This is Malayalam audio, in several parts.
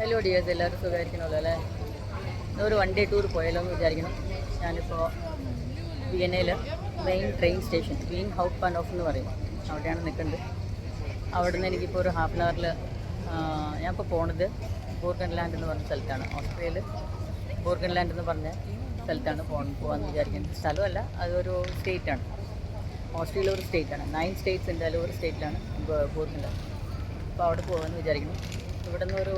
ഹലോ ഡിയേഴ്സ്, എല്ലാവരും സുഖമായിരിക്കണമല്ലോ അല്ലേ? ഒരു വൺ ഡേ ടൂർ പോയാലോ എന്ന് വിചാരിക്കണം. ഞാനിപ്പോൾ വിയന്നയിൽ main train station Wien Hauptbahnhof എന്ന് പറയും, അവിടെയാണ് നിൽക്കുന്നത്. അവിടെ നിന്ന് എനിക്കിപ്പോൾ ഒരു ഹാഫ് ആൻ അവറിൽ ഞാനിപ്പോൾ പോണത് ബോർഗൻലാൻഡ് എന്ന് പറഞ്ഞ സ്ഥലത്താണ്. ഓസ്ട്രിയയിൽ ബോർഗൻലാൻഡ് എന്ന് പറഞ്ഞ സ്ഥലത്താണ് പോകാമെന്ന് വിചാരിക്കുന്നത്. സ്ഥലമല്ല, അതൊരു സ്റ്റേറ്റാണ്. ഓസ്ട്രേലിയ ഒരു സ്റ്റേറ്റാണ്. 9 സ്റ്റേറ്റ്സ് ഉണ്ട്, അതിൽ ഒരു സ്റ്റേറ്റിലാണ് ബോർഗൻലാൻഡ്. അപ്പോൾ അവിടെ പോകാമെന്ന് വിചാരിക്കുന്നു. ഇവിടെ നിന്ന് ഒരു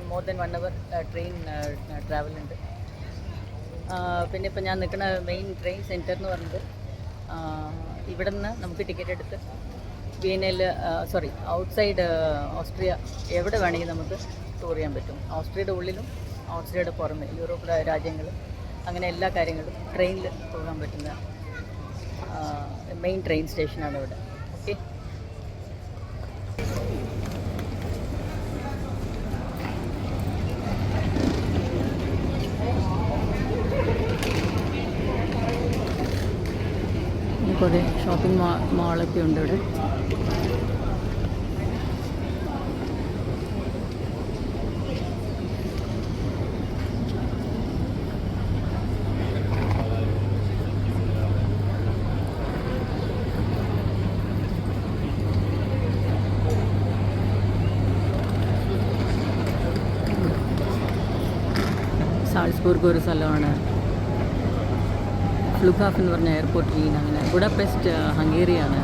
മോർ ദാൻ 1 അവർ ട്രെയിൻ ട്രാവലുണ്ട്. പിന്നെ ഇപ്പോൾ ഞാൻ നിൽക്കുന്ന മെയിൻ ട്രെയിൻ സെൻറ്റർ എന്ന് പറഞ്ഞത് ഇവിടെ നിന്ന് നമുക്ക് ടിക്കറ്റ് എടുത്ത് വിയന്നയിൽ ഔട്ട്സൈഡ് ഓസ്ട്രിയ എവിടെ വേണമെങ്കിൽ നമുക്ക് ടൂർ ചെയ്യാൻ പറ്റും. ഓസ്ട്രിയയുടെ ഉള്ളിലും ഓസ്ട്രിയയുടെ പുറമെ യൂറോപ്പ് രാജ്യങ്ങൾ, അങ്ങനെ എല്ലാ കാര്യങ്ങളും ട്രെയിനിൽ പോകാൻ പറ്റുന്ന മെയിൻ ട്രെയിൻ സ്റ്റേഷനാണ് ഇവിടെ. ഓക്കെ, കുറേ ഷോപ്പിംഗ് മാളൊക്കെ ഉണ്ട് ഇവിടെ. സാൾസ്ബുർഗ് ഒരു സ്ഥലമാണ്. ഫ്ലുഗാഫ് എന്ന് പറഞ്ഞ എയർപോർട്ട് വീൻ, അങ്ങനെ ബുഡാപെസ്റ്റ് ഹംഗേറിയാണ്.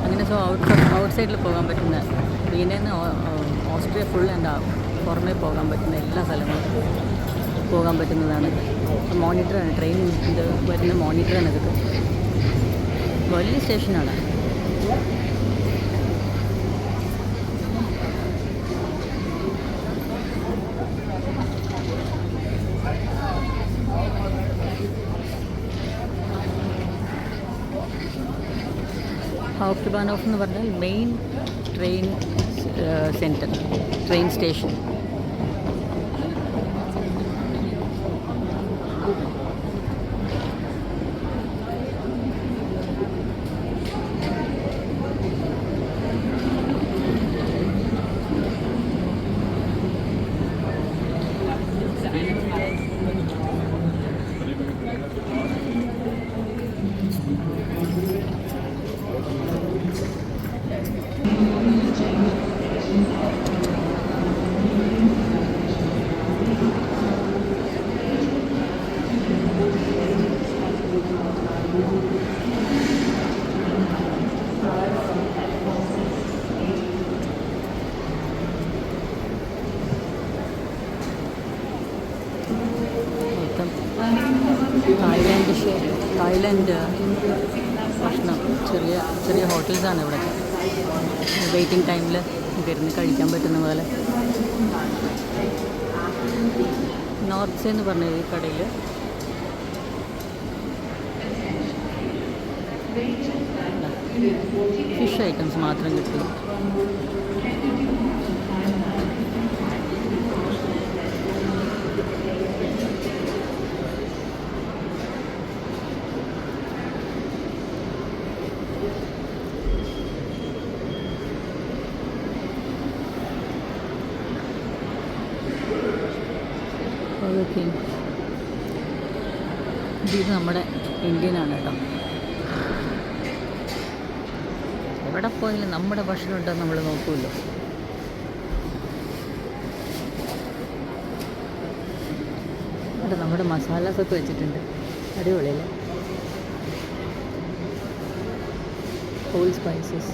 അങ്ങനെ ഔട്ട്സൈഡിൽ പോകാൻ പറ്റുന്ന വീനിൽ നിന്ന് ഓസ്ട്രിയ ഫുൾ ആൻഡ് പുറമേ പോകാൻ പറ്റുന്ന എല്ലാ സ്ഥലങ്ങളും പോകാൻ പറ്റുന്നതാണ്. മോണിറ്ററാണ്, ട്രെയിൻ ഇത് വരുന്ന മോണിറ്ററാണ്. ഇതൊക്കെ വലിയ സ്റ്റേഷനാണ്. ഹൗപ്റ്റ്ബാനോഫ് എന്ന് പറഞ്ഞാൽ main train centre, train station. Thailand ഭക്ഷണം, ചെറിയ ചെറിയ ഹോട്ടൽസാണ് ഇവിടെ. വെയിറ്റിംഗ് ടൈമിൽ ഇരുന്ന് കഴിക്കാൻ പറ്റുന്ന പോലെ. നോർത്ത് എന്ന് പറഞ്ഞ ഈ കടയിൽ ഫിഷ് ഐറ്റംസ് മാത്രം കിട്ടും. ഇത് നമ്മുടെ ഇന്ത്യനാണ് കേട്ടോ. എവിടെ പോയാലും നമ്മുടെ ഭക്ഷണം ഉണ്ടോ നമ്മൾ നോക്കുമല്ലോ. ഇവിടെ നമ്മുടെ മസാലാസൊക്കെ വെച്ചിട്ടുണ്ട്, അടിപൊളിയല്ലേ? Whole spices.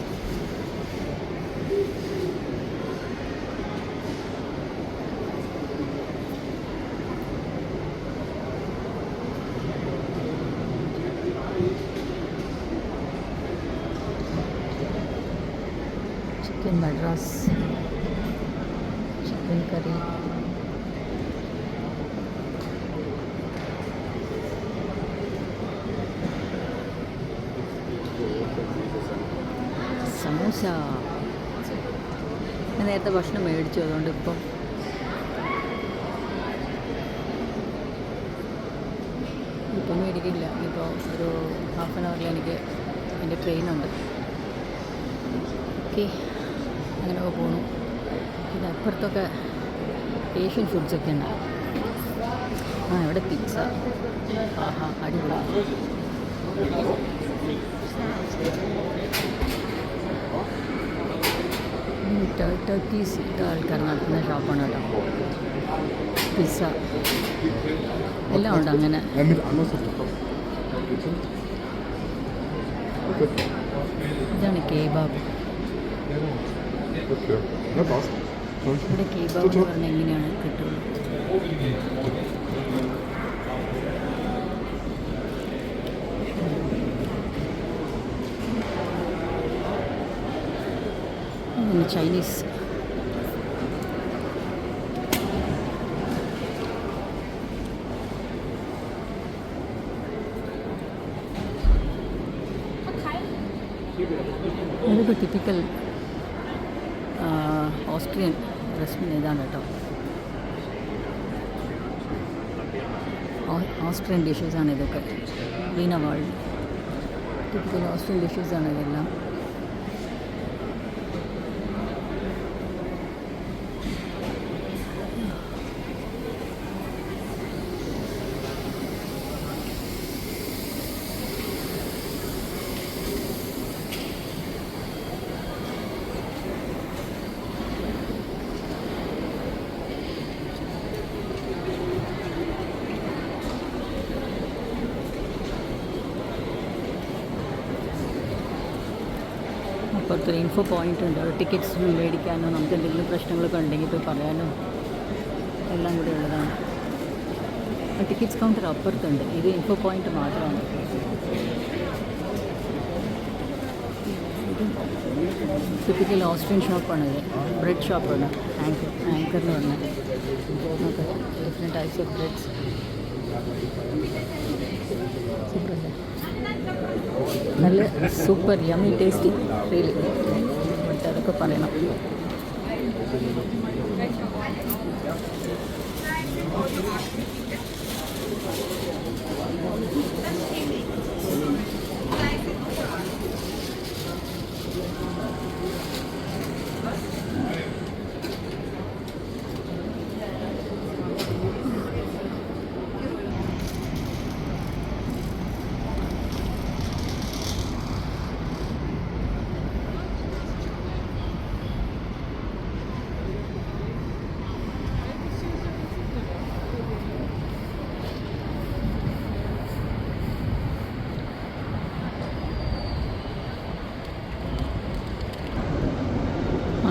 Chicken Madras, chicken curry, samosa. ഞാൻ നേരത്തെ ഭക്ഷണം മേടിച്ചു, അതുകൊണ്ട് ഇപ്പം മേടിക്കില്ല. ഇപ്പോൾ ഒരു ഹാഫ് ആൻ അവറിൽ എനിക്ക് എൻ്റെ ട്രെയിനുണ്ട്. ഓക്കെ, അങ്ങനെ പോകണു. പിന്നെ അപ്പുറത്തൊക്കെ ഏഷ്യൻ ഫുഡ്സൊക്കെ ഉണ്ട്. ആ ഇവിടെ പിസ്സ. ആഹാ അടിപൊളി. ടർക്കീസ് ആൾക്കാർ നടത്തുന്ന ഷോപ്പാണ് കേട്ടോ. പിസ്സ എല്ലാം ഉണ്ട് അങ്ങനെ. ഇതാണ് കേബാബ്. ഇവിടെ കേബാബ് എന്ന് പറഞ്ഞാൽ എങ്ങനെയാണ് കിട്ടുന്നത്? ചൈനീസ്. ഇതൊക്കെ ടിപ്പിക്കൽ ഓസ്ട്രിയൻ റെസ്റ്റോറൻറ്റ് ഇതാണ് കേട്ടോ. ഓസ്ട്രിയൻ ഡിഷസാണ് ഇതൊക്കെ. വീന വേൾഡ് ടിപ്പിക്കൽ ഓസ്ട്രിയൻ ഡിഷസാണ് ഇതെല്ലാം. അപ്പുറത്തൊരു ഇൻഫോ പോയിൻ്റ് ഉണ്ട്. അവിടെ ടിക്കറ്റ്സ് മേടിക്കാനോ നമുക്ക് എന്തെങ്കിലും പ്രശ്നങ്ങളൊക്കെ ഉണ്ടെങ്കിൽ പോയി പറയാനോ എല്ലാം കൂടി ഉള്ളതാണ്. ടിക്കറ്റ്സ് കൗണ്ടർ അപ്പുറത്തുണ്ട്. ഇത് ഇൻഫോ പോയിൻ്റ് മാത്രമാണ്. ഇത് ടിപ്പിക്കൽ ഓസ്ട്രിയൻ ഷോപ്പാണിത്. ബ്രെഡ് ഷോപ്പാണ്. ആങ്കർ എന്ന് പറഞ്ഞാൽ നമുക്ക് ഡിഫറെൻറ്റ് ടൈപ്സ് ഓഫ് ബ്രെഡ്സ്. സൂപ്പറല്ലേ? നല്ല super yummy tasty feel. But അതൊക്കെ പറയണം.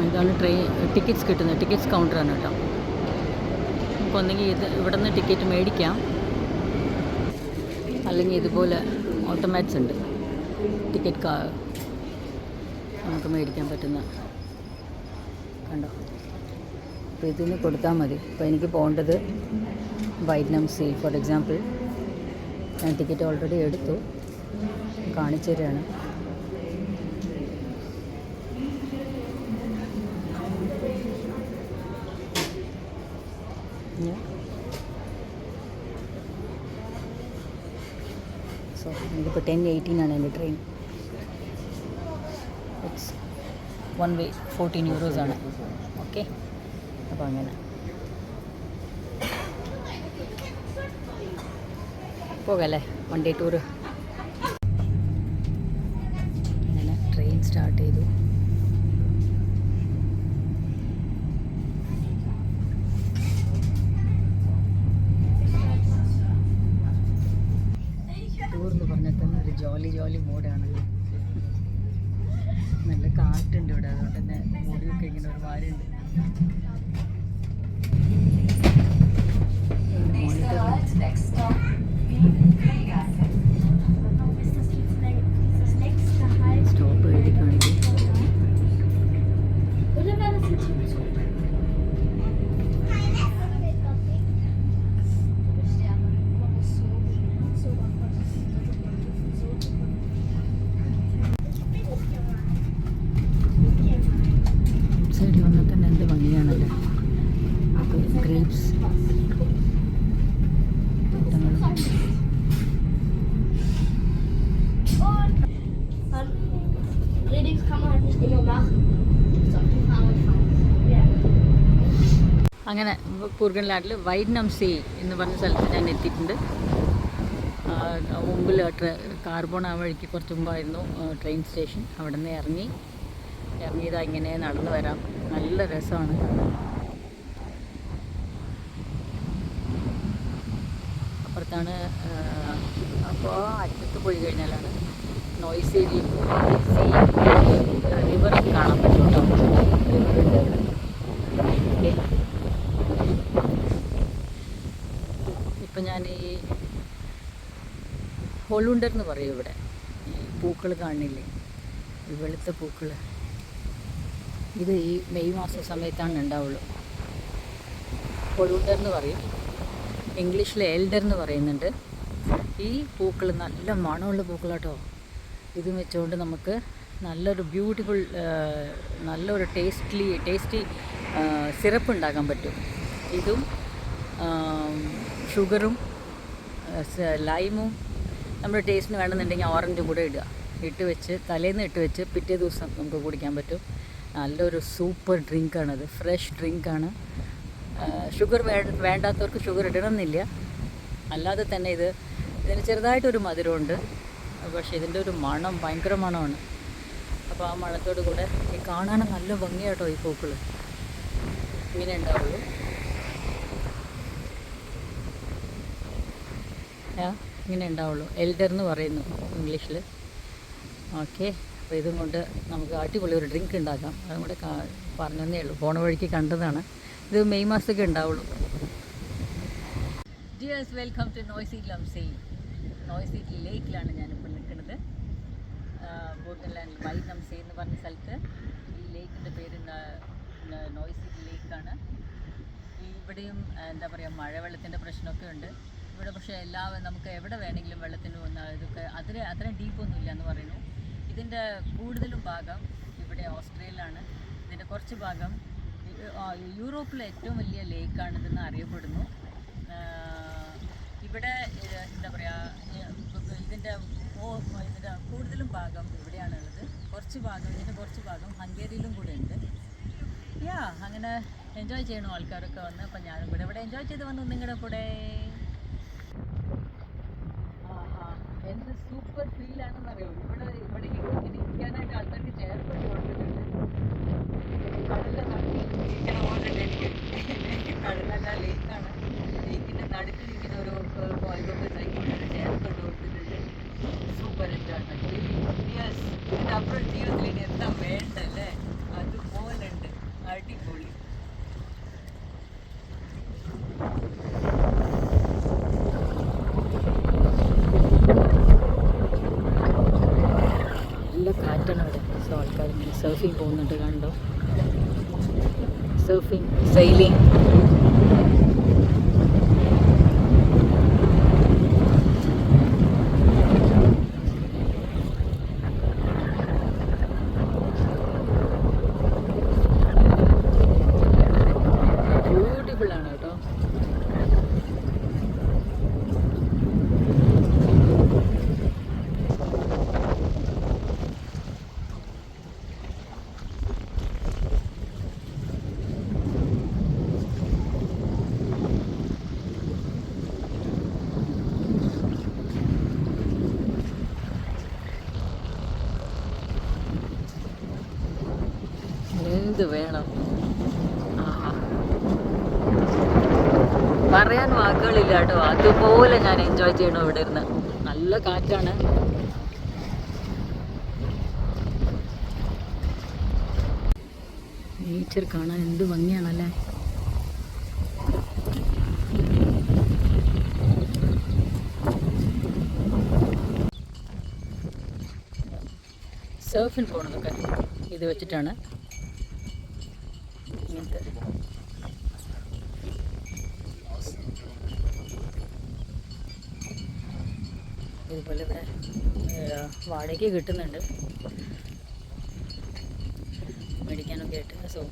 ഇതാണ് ടിക്കറ്റ്സ് കിട്ടുന്നത്. ടിക്കറ്റ്സ് കൗണ്ടറാണ് കേട്ടോ. നമുക്ക് ഒന്നെങ്കിൽ ഇവിടെ നിന്ന് ടിക്കറ്റ് മേടിക്കാം, അല്ലെങ്കിൽ ഇതുപോലെ ഓട്ടോമാറ്റ്സ് ഉണ്ട് ടിക്കറ്റ് നമുക്ക് മേടിക്കാൻ പറ്റുന്ന. കണ്ടോ? അപ്പോൾ ഇതിന് കൊടുത്താൽ മതി. അപ്പോൾ എനിക്ക് പോകേണ്ടത് വൈറ്റ്നാം സീ ഫോർ എക്സാമ്പിൾ. ഞാൻ ടിക്കറ്റ് ഓൾറെഡി എടുത്തു, കാണിച്ചു തരികയാണ്. സോ എനിക്കിപ്പോൾ 10:18 എൻ്റെ ട്രെയിൻ. ഇറ്റ്സ് 1 way 14 euros ആണ്. ഓക്കെ, അപ്പോൾ അങ്ങനെ പോകല്ലേ 1 day ടൂറ്. അങ്ങനെ ട്രെയിൻ സ്റ്റാർട്ട് ചെയ്തു. ടൂറെന്ന് പറഞ്ഞാൽ തന്നെ ഒരു ജോലി മൂഡാണ്. നല്ല കാറ്റുണ്ട് ഇവിടെ, അതുകൊണ്ട് തന്നെ മുടിയൊക്കെ ഇങ്ങനെ ഒരു വാരുണ്ട്. സ്റ്റോപ്പ് എഴുതി കാണിക്കും. സൈഡിൽ വന്നാൽ തന്നെ എന്ത് ഭംഗിയാണല്ലോ. ഗ്രേപ്സ് അങ്ങനെ കൂർഗൻലാൻഡിൽ വൈറ്റ്നം സീ എന്ന് പറഞ്ഞ സ്ഥലത്ത് ഞാൻ എത്തിയിട്ടുണ്ട്. മുമ്പിൽ കാർബോൺ ആ വഴിക്ക് കുറച്ച് മുമ്പായിരുന്നു ട്രെയിൻ സ്റ്റേഷൻ. അവിടെ നിന്ന് ഇറങ്ങിയതാ ഇങ്ങനെ നടന്നു വരാം. നല്ല രസമാണ്. അപ്പുറത്താണ്. അപ്പോൾ അറ്റത്ത് പോയി കഴിഞ്ഞാലാണ് നോയ്സി റിവർ കാണാൻ പറ്റും കേട്ടോ. ഇപ്പം ഞാൻ ഈ ഹോളുണ്ടർ എന്ന് പറയും ഇവിടെ. പൂക്കൾ കാണില്ലേ, ഈ വെളുത്ത പൂക്കൾ. ഇത് ഈ മെയ് മാസ സമയത്താണ് ഉണ്ടാവുള്ളൂ. ഹോളുണ്ടർ എന്ന് പറയും, ഇംഗ്ലീഷിൽ എൽഡർ എന്ന് പറയുന്നുണ്ട്. ഈ പൂക്കൾ നല്ല മണമുള്ള പൂക്കളാട്ടോ. ഇത് വെച്ചുകൊണ്ട് നമുക്ക് നല്ലൊരു ബ്യൂട്ടിഫുൾ, നല്ലൊരു ടേസ്റ്റി സിറപ്പ് ഉണ്ടാക്കാൻ പറ്റും. ഇതും ഷുഗറും ലൈമും നമ്മുടെ ടേസ്റ്റിന് വേണമെന്നുണ്ടെങ്കിൽ ഓറഞ്ച് കൂടെ ഇട്ട് വെച്ച് തലേന്ന് ഇട്ട് വെച്ച് പിറ്റേ ദിവസം നമുക്ക് കുടിക്കാൻ പറ്റും. നല്ലൊരു സൂപ്പർ ഡ്രിങ്കാണത്, ഫ്രഷ് ഡ്രിങ്കാണ്. ഷുഗർ വേണ്ടാത്തവർക്ക് ഷുഗർ ഇടണമെന്നില്ല. അല്ലാതെ തന്നെ ഇതിന് ചെറുതായിട്ടൊരു മധുരമുണ്ട്. പക്ഷേ ഇതിൻ്റെ ഒരു മണം ഭയങ്കര മണമാണ്. അപ്പോൾ ആ മണത്തോട് കൂടെ ഈ കാണാൻ നല്ല ഭംഗിയാട്ടോ ഈ പൂക്കൾ. ഇങ്ങനെ ഉണ്ടാവുള്ളൂ. ഇങ്ങനെ ഉണ്ടാവുള്ളൂ. എൽഡർ എന്ന് പറയുന്നു ഇംഗ്ലീഷിൽ. ഓക്കെ, അപ്പോൾ ഇതും കൊണ്ട് നമുക്ക് അടിപൊളി ഒരു ഡ്രിങ്ക് ഉണ്ടാക്കാം. അതും കൂടെ പറഞ്ഞതേ ഉള്ളൂ, പോണ വഴിക്ക് കണ്ടതാണ്. ഇത് മെയ് മാസമൊക്കെ ഉണ്ടാവുള്ളൂ. Dears, welcome to Neusiedl am See. Neusiedl ലേക്കിലാണ് ഞാനിപ്പോൾ നിൽക്കുന്നത്. ബോട്ടൻലാൻഡ് വൈറ്റ്നം സീ എന്ന് പറഞ്ഞ സ്ഥലത്ത്. ഈ ലേക്കിൻ്റെ പേര് നോയ്സി ലേക്കാണ്. ഇവിടെയും എന്താ പറയുക, മഴവെള്ളത്തിൻ്റെ പ്രശ്നമൊക്കെ ഉണ്ട് ഇവിടെ. പക്ഷേ നമുക്ക് എവിടെ വേണമെങ്കിലും വെള്ളത്തിന് ഇതൊക്കെ അത്രയും ഡീപ്പൊന്നുമില്ല എന്ന് പറയുന്നു. ഇതിൻ്റെ കൂടുതലും ഭാഗം ഇവിടെ ഓസ്ട്രേലിയയിലാണ്. ഇതിൻ്റെ കുറച്ച് ഭാഗം യൂറോപ്പിലെ ഏറ്റവും വലിയ ലേക്കാണിതെന്ന് അറിയപ്പെടുന്നു. ഇവിടെ എന്താ പറയുക, ഇതിൻ്റെ കൂടുതലും ഭാഗം ഇവിടെയാണുള്ളത്. ഇതിൻ്റെ കുറച്ച് ഭാഗം ഹംഗേറിയിലും കൂടെ ഉണ്ട്. അങ്ങനെ എൻജോയ് ചെയ്യണം ആൾക്കാരൊക്കെ വന്ന്. അപ്പം ഞാനും കൂടെ ഇവിടെ എൻജോയ് ചെയ്ത് വന്നു നിങ്ങളുടെ കൂടെ. എന്ത് സൂപ്പർ ഫീലാണെന്ന് അറിയാം. ഇവിടെ ഇങ്ങനെ ഇരിക്കാനായിട്ട് ആൾക്കാർക്ക് ചേർപ്പെട്ട് കൊടുത്തിട്ടുണ്ട്. കടലിലെ നടുക്കിൽ ഇരിക്കണ പോലെ എനിക്ക്. കടലല്ല, ലേക്കാണ്. ലേക്കിൻ്റെ നടുക്കിലിരിക്കുന്ന ഒരു ഇതൊക്കെ സൈക്കിളിൽ ചേർപ്പെട്ട് കൊടുത്തിട്ടുണ്ട്. Super enjoyment. യെസ്, ഇതിൻ്റെ അപ്പുറം ജീവിതത്തിൽ ഇനി എന്താ വേണ്ടല്ലേ, അതുപോലെ ഉണ്ട്. അടിപൊളി. നല്ല കാറ്റാണ് ഇവിടെ. സോ ആൾക്കാർ ഇങ്ങനെ സർഫിങ് പോകുന്നുണ്ട്, കണ്ടോ? Surfing, selling. ബ്യൂട്ടിഫുള്ളാണ് കേട്ടോ. എന്ത് വേണം, പറയാൻ വാക്കുകളില്ല കേട്ടോ. അതുപോലെ ഞാൻ എൻജോയ് ചെയ്യണം ഇവിടെ ഇരുന്ന്. നല്ല കാറ്റാണ്. നേച്ചർ കാണാൻ എന്ത് ഭംഗിയാണല്ലേ. സർഫിൽ പോണതൊക്കെ ഇത് വെച്ചിട്ടാണ്. ഇങ്ങനത്തെ ഇതുപോലെ ഇവിടെ വാടകയ്ക്ക് കിട്ടുന്നുണ്ട്, മേടിക്കാനൊക്കെ ആയിട്ട്. സോ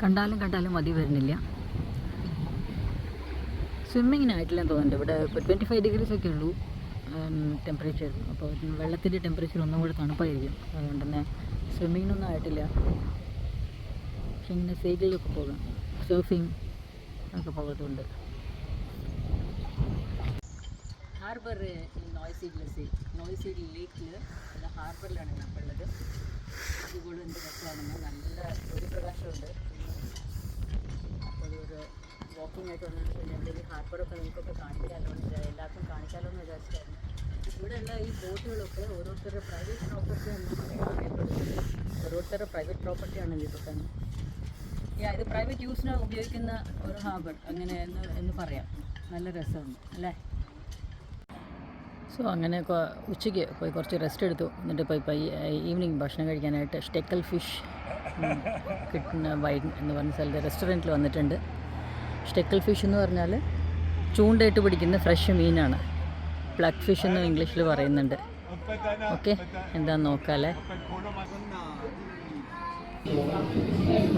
കണ്ടാലും മതി വരുന്നില്ല. സ്വിമ്മിങ്ങിനായിട്ടില്ലെന്ന് തോന്നുന്നുണ്ട്. ഇവിടെ ഇപ്പോൾ 25 ഡിഗ്രീസ് ഒക്കെ ഉള്ളൂ ടെമ്പറേച്ചർ. അപ്പോൾ വെള്ളത്തിൻ്റെ ടെമ്പറേച്ചർ ഒന്നും കൂടെ തണുപ്പായിരിക്കും. അതുകൊണ്ട് തന്നെ സ്വിമ്മിങ്ങിനൊന്നും ആയിട്ടില്ല. പക്ഷെ ഇങ്ങനെ സൈക്കിളിലൊക്കെ പോകാം, സർഫിങ് ഒക്കെ പോകത്തുണ്ട്. ഹാർബർ നോയ്സീഡ് ലേക്കിൽ അല്ല ഹാർബറിലാണ് ഞാൻ ഉള്ളത്. ഇതുപോലെ എന്ത് രസമാണെന്ന്, നല്ല സൂര്യപ്രകാശമുണ്ട്. അപ്പോൾ ഒരു വാക്കിംഗ് ആയിട്ട് വന്നപ്പോൾ എന്തെങ്കിലും ഹാർബറൊക്കെ നിങ്ങൾക്കൊക്കെ കാണിക്കാമല്ലോ, എല്ലാവർക്കും കാണിക്കാമല്ലോ എന്ന് വിചാരിച്ചായിരുന്നു. ഇവിടെയുള്ള ഈ ബോട്ടുകളൊക്കെ ഓരോരുത്തരുടെ പ്രൈവറ്റ് പ്രോപ്പർട്ടി എന്നാണ് അറിയപ്പെടുന്നത്. ഓരോരുത്തരുടെ പ്രൈവറ്റ് പ്രോപ്പർട്ടിയാണ് ഇതൊക്കെ. ഇത് പ്രൈവറ്റ് യൂസിന് ഉപയോഗിക്കുന്ന ഒരു ഹാർബർ അങ്ങനെ എന്ന് പറയാം. നല്ല രസമുണ്ട് അല്ലേ? സോ അങ്ങനെ ഉച്ചയ്ക്ക് പോയി കുറച്ച് റെസ്റ്റ് എടുത്തു. എന്നിട്ട് ഇപ്പോൾ ഈവനിങ് ഭക്ഷണം കഴിക്കാനായിട്ട് സ്റ്റെക്കൽ ഫിഷ് കിട്ടുന്ന വൈൻ എന്ന് പറഞ്ഞ സ്ഥലത്ത് റെസ്റ്റോറൻറ്റിൽ വന്നിട്ടുണ്ട്. സ്റ്റെക്കൽ ഫിഷ് എന്ന് പറഞ്ഞാൽ ചൂണ്ടയിട്ട് പിടിക്കുന്ന ഫ്രഷ് മീനാണ്. പ്ലഗ് ഫിഷ് എന്നും ഇംഗ്ലീഷിൽ പറയുന്നുണ്ട്. ഓക്കെ, എന്താണെന്ന് നോക്കാമല്ലേ.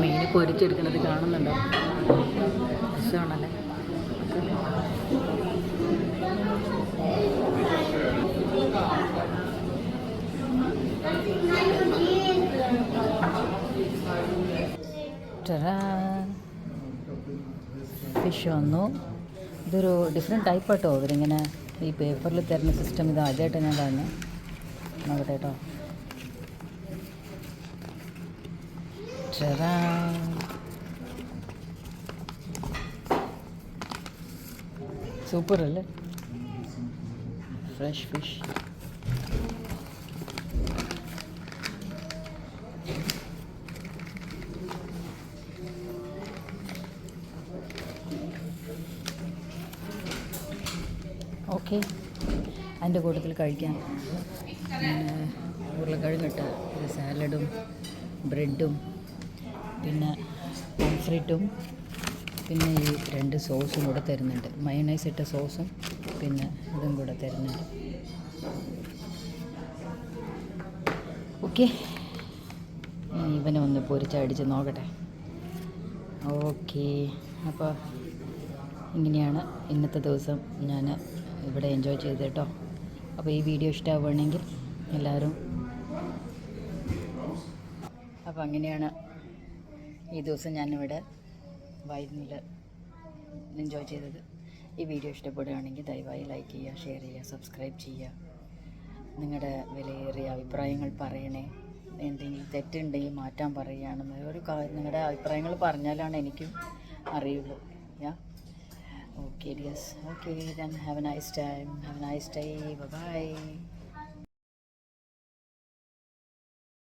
മീൻ പൊരിച്ചെടുക്കുന്നത് കാണുന്നുണ്ടോ? രസമാണല്ലേ. ഫിഷ് വന്നു. ഇതൊരു ഡിഫറെൻറ്റ് ടൈപ്പ് കേട്ടോ. ഇവരിങ്ങനെ ഈ പേപ്പറിൽ തരുന്ന സിസ്റ്റം ഇത് ആദ്യമായിട്ട് ഞാൻ കാണുന്നത്. നോക്കട്ടെ കേട്ടോ. സൂപ്പർ അല്ലേ? Fresh fish. ഓക്കെ, അതിൻ്റെ കൂട്ടത്തിൽ കഴിക്കാം ഉരുളക്കിഴങ്ങിട്ട് ഒരു സാലഡും ബ്രെഡും പിന്നെ പോംഫ്രിറ്റും പിന്നെ ഈ 2 സോസും കൂടെ തരുന്നുണ്ട്. മയണൈസ് ഇട്ട സോസും പിന്നെ ഇതും കൂടെ തരുന്നുണ്ട്. ഓക്കെ, ഇവനെ ഒന്ന് പൊരിച്ചടിച്ച് നോക്കട്ടെ. ഓക്കെ, അപ്പോൾ ഇങ്ങനെയാണ് ഇന്നത്തെ ദിവസം ഞാൻ ഇവിടെ എൻജോയ് ചെയ്ത് കേട്ടോ. അപ്പോൾ ഈ വീഡിയോ ഇഷ്ടമാവുകയാണെങ്കിൽ എല്ലാവരും, അപ്പോൾ അങ്ങനെയാണ് ഈ ദിവസം ഞാനിവിടെ വൈകുന്നേരം എൻജോയ് ചെയ്തത്. ഈ വീഡിയോ ഇഷ്ടപ്പെടുകയാണെങ്കിൽ ദയവായി ലൈക്ക് ചെയ്യുക, ഷെയർ ചെയ്യുക, സബ്സ്ക്രൈബ് ചെയ്യുക. നിങ്ങളുടെ വിലയേറിയ അഭിപ്രായങ്ങൾ പറയണേ. എന്തെങ്കിലും തെറ്റുണ്ടെങ്കിൽ മാറ്റാൻ പറയുകയാണെന്ന് നിങ്ങളുടെ അഭിപ്രായങ്ങൾ പറഞ്ഞാലാണ് എനിക്കും അറിയുള്ളൂ. Okay dears, okay then have a nice time, have a nice day, bye bye.